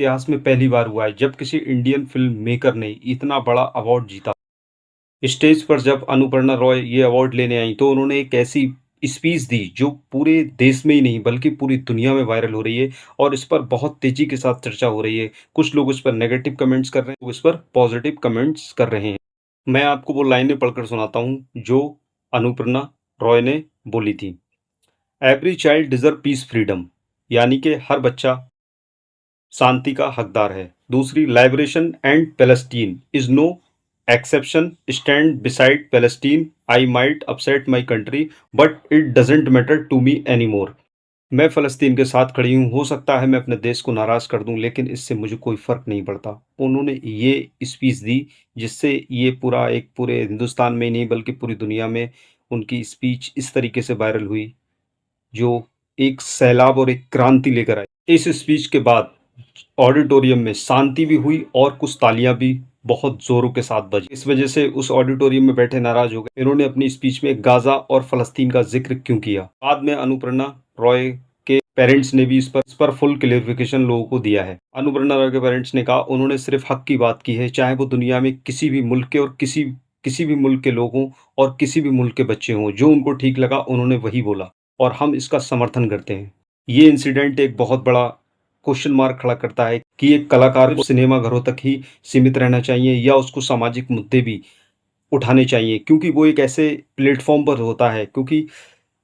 इतिहास में पहली बार हुआ है जब किसी इंडियन फ़िल्म मेकर ने इतना बड़ा अवार्ड जीता। स्टेज पर जब अनुपर्णा रॉय ये अवार्ड लेने आईं, तो उन्होंने एक ऐसी स्पीच दी जो पूरे देश में ही नहीं बल्कि पूरी दुनिया में वायरल हो रही है और इस पर बहुत तेज़ी के साथ चर्चा हो रही है। कुछ लोग इस पर नेगेटिव कमेंट्स कर रहे हैं, लोग इस पर पॉजिटिव कमेंट्स कर रहे हैं। मैं आपको वो लाइनें पढ़कर सुनाता हूँ जो अनुपर्णा रॉय ने बोली थी। Every child deserve peace freedom, यानी कि हर बच्चा शांति का हकदार है। दूसरी, liberation and Palestine is no exception, stand beside Palestine, I might upset my country but it doesn't matter to me any more. मैं फ़लस्तीन के साथ खड़ी हूँ, हो सकता है मैं अपने देश को नाराज़ कर दूँ, लेकिन इससे मुझे कोई फ़र्क नहीं पड़ता। उन्होंने ये स्पीच दी जिससे ये पूरे हिंदुस्तान में ही नहीं बल्कि पूरी दुनिया में उनकी स्पीच इस तरीके से वायरल हुई, जो एक सैलाब और एक क्रांति लेकर आई। इस स्पीच के बाद ऑडिटोरियम में शांति भी हुई और कुछ तालियां भी बहुत जोरों के साथ बजी। इस वजह से उस ऑडिटोरियम में बैठे नाराज हो गए। इन्होंने अपनी स्पीच में गाजा और फलस्तीन का जिक्र क्यों किया। बाद में अनुपर्णा रॉय के पेरेंट्स ने भी इस पर फुल क्लेरिफिकेशन लोगों को दिया है। अनुपर्णा रॉय के पेरेंट्स ने कहा उन्होंने सिर्फ हक की बात की है, चाहे वो दुनिया में किसी भी मुल्क के और किसी भी मुल्क के लोग हों और किसी भी मुल्क के बच्चे हों, जो उनको ठीक लगा उन्होंने वही बोला और हम इसका समर्थन करते हैं। ये इंसिडेंट एक बहुत बड़ा क्वेश्चन मार्क खड़ा करता है कि एक कलाकार को सिनेमा घरों तक ही सीमित रहना चाहिए या उसको सामाजिक मुद्दे भी उठाने चाहिए, क्योंकि वो एक ऐसे प्लेटफॉर्म पर होता है, क्योंकि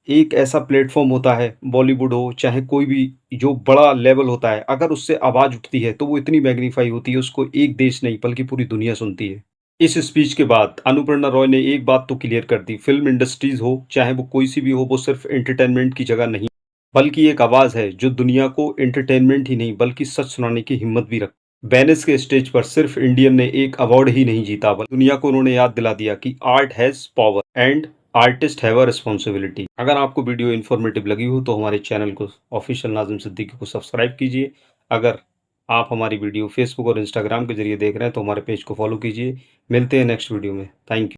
एक ऐसा प्लेटफॉर्म होता है, बॉलीवुड हो चाहे कोई भी जो बड़ा लेवल होता है, अगर उससे आवाज़ उठती है तो वो इतनी मैग्नीफाई होती है, उसको एक देश नहीं बल्कि पूरी दुनिया सुनती है। इस स्पीच के बाद अनुपर्णा रॉय ने एक बात तो क्लियर कर दी, फिल्म इंडस्ट्रीज हो चाहे वो कोई सी भी हो, वो सिर्फ एंटरटेनमेंट की जगह नहीं बल्कि एक आवाज़ है जो दुनिया को एंटरटेनमेंट ही नहीं बल्कि सच सुनाने की हिम्मत भी रखती है। वेनिस के स्टेज पर सिर्फ इंडियन ने एक अवार्ड ही नहीं जीता बल्कि दुनिया को उन्होंने याद दिला दिया कि art has power and artist have a responsibility. अगर आपको वीडियो इन्फॉर्मेटिव लगी हो तो हमारे चैनल को ऑफिशियल नाज़िम सिद्दीकी को सब्सक्राइब कीजिए। अगर आप हमारी वीडियो फेसबुक और इंस्टाग्राम के जरिए देख रहे हैं तो हमारे पेज को फॉलो कीजिए। मिलते हैं नेक्स्ट वीडियो में। Thank you.